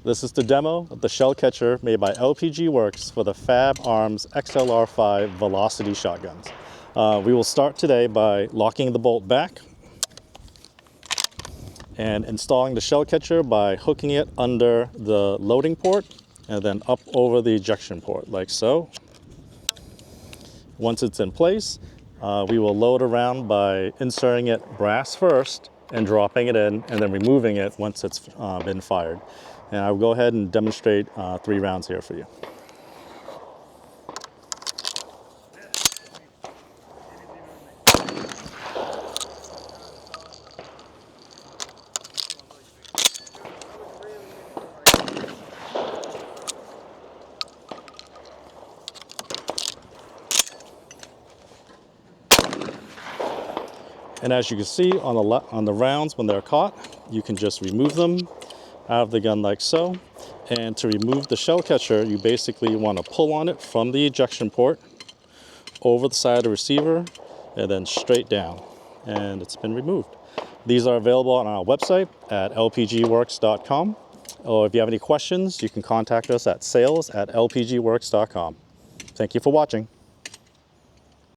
This is the demo of the shell catcher made by LPG Works for the Fabarm XLR5 Velocity shotguns. We will start today by locking the bolt back and installing the shell catcher by hooking it under the loading port and then up over the ejection port like so. Once it's in place, we will load around by inserting it brass first and dropping it in and then removing it once it's been fired. And I will go ahead and demonstrate 3 rounds here for you. And as you can see on the rounds when they're caught, you can just remove them out of the gun like so. And to remove the shell catcher, you basically want to pull on it from the ejection port over the side of the receiver and then straight down. And it's been removed. These are available on our website at lpgworks.com. Or if you have any questions, you can contact us at sales@lpgworks.com. Thank you for watching.